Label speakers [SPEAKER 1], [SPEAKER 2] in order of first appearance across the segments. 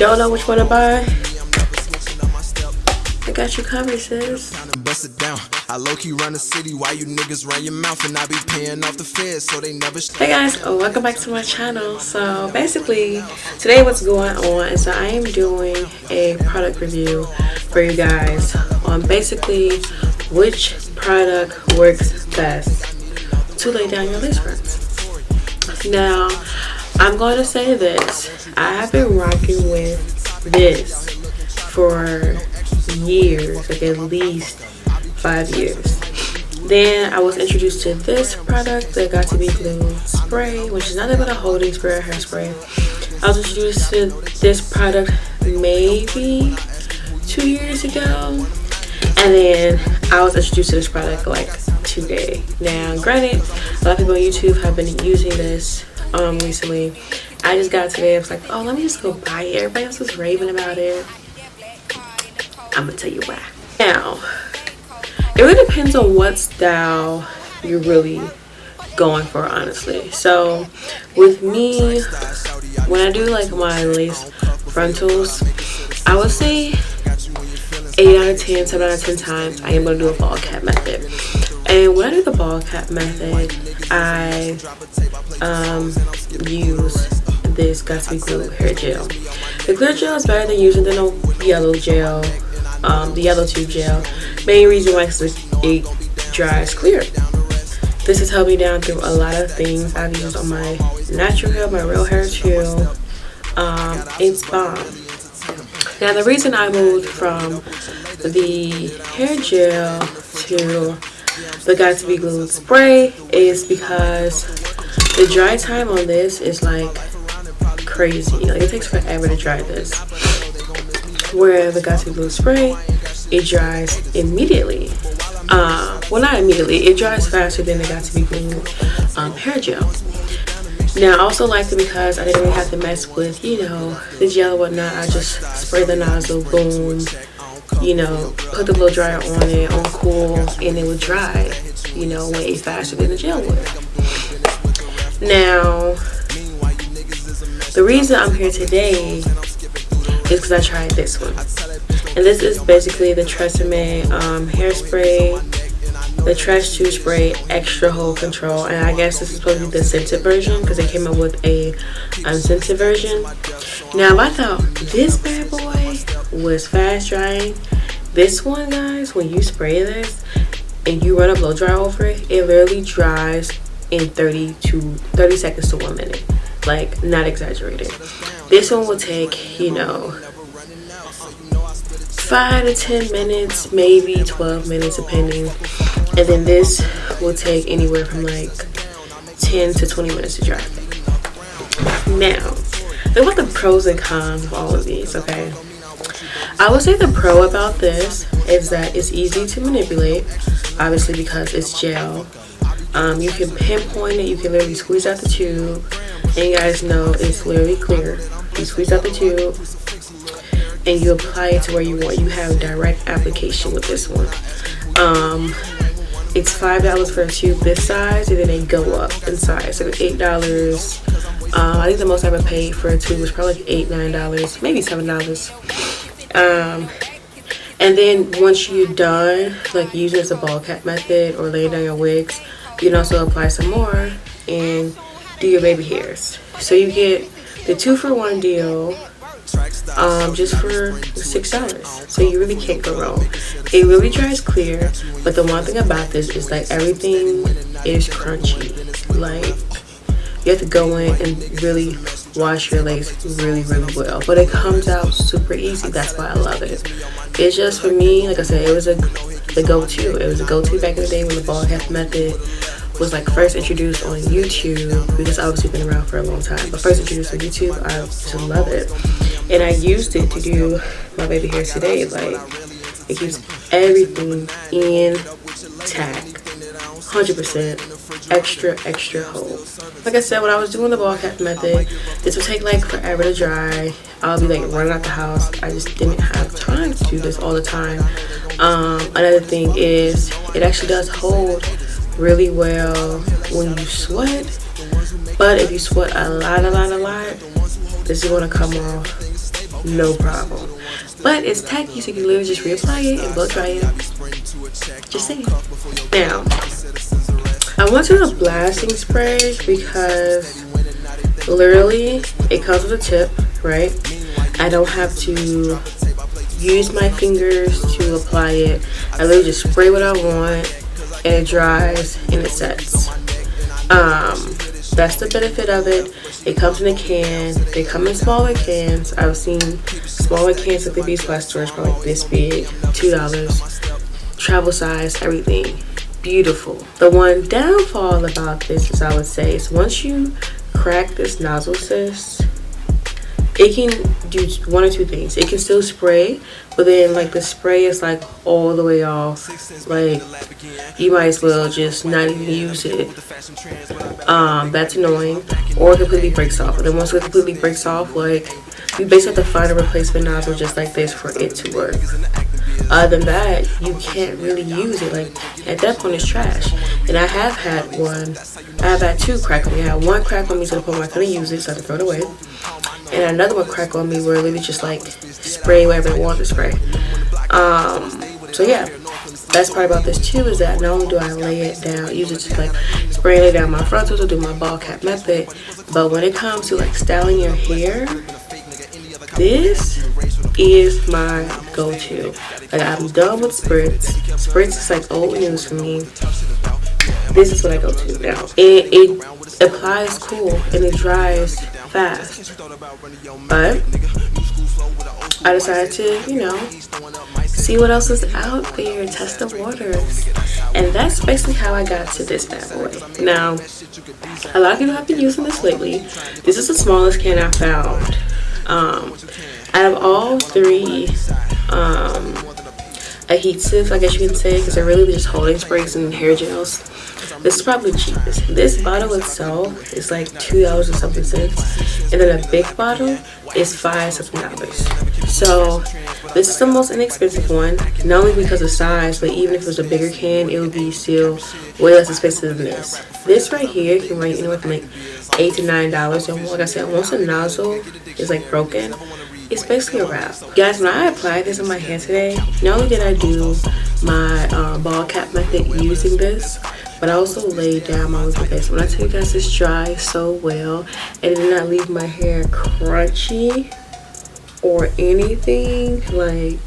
[SPEAKER 1] Don't know which one to buy? I got you covered, sis.
[SPEAKER 2] Bust it down. I low-key run the city while you niggas run your mouth, and I be paying off the feds so they never.
[SPEAKER 1] Hey guys, welcome back to my channel. So basically today what's going on is that I am doing a product review for you guys on basically which product works best to lay down your lace fronts. Now I'm going to say this, I have been rocking with this for years, like at least 5 years. Then I was introduced to this product, the Got2B Glued spray, which is nothing but a holding spray or hairspray. I was introduced to this product maybe 2 years ago, and then I was introduced to this product like today. Now granted, a lot of people on YouTube have been using this recently. I just got today, I was like, oh, let me just go buy it. Everybody else was raving about it. I'm gonna tell you why. Now, it really depends on what style you're really going for, honestly. So with me, when I do like my lace frontals, I would say 8 out of 10, 7 out of 10 times I am going to do a ball cap method. And when I do the ball cap method, I use this Got2B Glued hair gel. The clear gel is better than using the yellow gel, the yellow tube gel. Main reason why is it dries clear. This has helped me down through a lot of things I've used on my natural hair, my real hair too. It's bomb. Now the reason I moved from the hair gel to the Got2B Glued spray is because the dry time on this is like crazy. Like it takes forever to dry this. Where the Got2B Glued spray, it dries immediately. Well, not immediately, it dries faster than the Got2B Glued hair gel. Now I also liked it because I didn't really have to mess with, you know, the gel and whatnot. I just spray the nozzle, boom, you know, put the blow dryer on it, on cool, and it would dry, you know, way faster than the gel would. Now, the reason I'm here today is because I tried this one. And this is basically the TRESemmé hairspray, the TRESemmé Extra Hold control, and I guess this is supposed to be the scented version because they came up with a unscented version. Now I thought this bad boy was fast drying. This one, guys, when you spray this and you run a blow dryer over it, it literally dries in 30 seconds to 1 minute. Like, not exaggerated. This one will take, you know, 5 to 10 minutes, maybe 12 minutes depending, and then this will take anywhere from like 10 to 20 minutes to dry. Now, think about the pros and cons of all of these, okay? I would say the pro about this is that it's easy to manipulate, obviously because it's gel. You can pinpoint it, you can literally squeeze out the tube, and you guys know it's literally clear. You squeeze out the tube and you apply it to where you want. You have direct application with this one. It's $5 for a tube this size, and then they go up in size. So it's $8. I think the most I ever paid for a tube was probably like $8, $9, maybe $7. And then once you're done, like using it as a ball cap method or laying down your wigs, you can also apply some more and do your baby hairs. So you get the 2-for-1 deal just for $6. So you really can't go wrong. It really dries clear, but the one thing about this is like everything is crunchy. Like you have to go in and really wash your lace really well, but it comes out super easy. That's why I love it. It's just, for me, like I said, it was the go-to. It was a go-to back in the day when the ball cap method was like first introduced on YouTube, because obviously been around for a long time, but first introduced on YouTube, I just love it. And I used it to do my baby hairs today. Like, it keeps everything intact, 100% extra hold. Like I said, when I was doing the ball cap method, this would take like forever to dry. I'll be like running out the house. I just didn't have time to do this all the time. Another thing is it actually does hold really well when you sweat, but if you sweat a lot, this is going to come off no problem. But it's tacky, so you can literally just reapply it and blow dry it. Just saying. Now, I went to the blasting spray because literally it comes with a tip, right? I don't have to use my fingers to apply it. I literally just spray what I want and it dries and it sets. That's the benefit of it. It comes in a can. They come in smaller cans. I've seen smaller cans at the beauty supply stores, probably like this big, $2, travel size, everything. Beautiful. The one downfall about this is, I would say, is once you crack this nozzle, sis, it can do one or two things. It can still spray, but then like the spray is like all the way off. Like you might as well just not even use it. That's annoying. Or it completely breaks off. And then once it completely breaks off, like you basically have to find a replacement nozzle just like this for it to work. Other than that, you can't really use it. Like at that point, it's trash. And I have had two crack on me. I had one crack on me to the point where I couldn't use it, so I had to throw it away. And another one crack on me where it literally just like spray whatever I want to spray. So yeah, best part about this too is that not only do I lay it down, use it to like spray and lay down my frontals or do my ball cap method, but when it comes to like styling your hair, this is my go-to. Like I'm done with spritz. Spritz is like old news for me. This is what I go to now. It applies cool and it dries fast. But I decided to, you know, see what else is out there, test the waters. And that's basically how I got to this bad boy. Now, a lot of people have been using this lately. This is the smallest can I found. Out of all three adhesives, I guess you can say, because they're really just holding sprays and hair gels, this is probably the cheapest. This bottle itself is like $2 and something cents, and then a big bottle is $5 something. So this is the most inexpensive one, not only because of size, but even if it was a bigger can, it would be still way less expensive than this. This right here can range anywhere from like $8 to $9. And like I said, once a nozzle is like broken, it's basically a wrap. Guys, when I applied this on my hair today, not only did I do my ball cap method using this, but I also laid down my wigs base. When I tell you guys, this dries so well, and it did not leave my hair crunchy or anything. Like,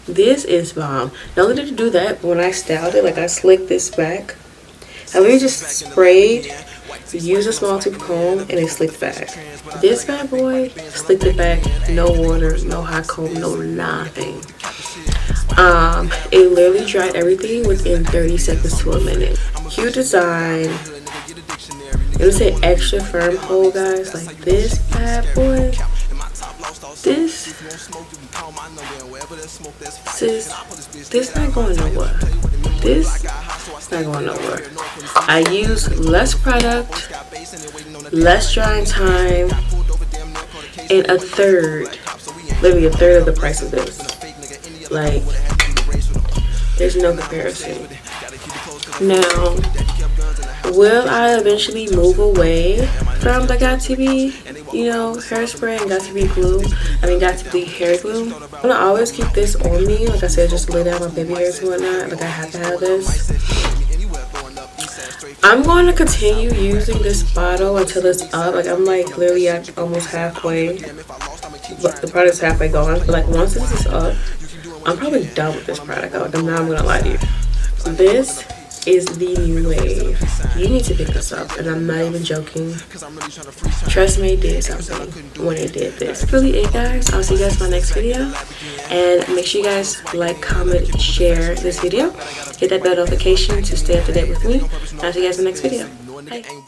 [SPEAKER 1] this is bomb. Not only did it do that, but when I styled it, like I slicked this back, I literally just sprayed, used a small tube comb, and it slicked back. This bad boy slicked it back, no water, no hot comb, no nothing. It literally dried everything within 30 seconds to a minute. Cute design. It would say extra firm hold, guys. Like this bad boy. This not going nowhere. This not going nowhere. I use less product, less drying time, and literally a third of the price of this. Like, there's no comparison. Now, will I eventually move away from the Got2B, you know, hairspray and Got2B glue? Got2B hair glue. I'm gonna always keep this on me. Like I said, just to lay down my baby hairs and whatnot. Like, I have to have this. I'm going to continue using this bottle until it's up. Like, I'm like literally at almost halfway. But the product's halfway gone. But like, once this is up, I'm probably done with this product. Like, I'm not gonna lie to you. This is the new wave. You need to pick this up, and I'm not even joking. TRESemmé did something when it did this. That's really it, guys. I'll see you guys in my next video, and make sure you guys like, comment, share this video, hit that bell notification to stay up to date with me. I'll see you guys in the next video. Bye.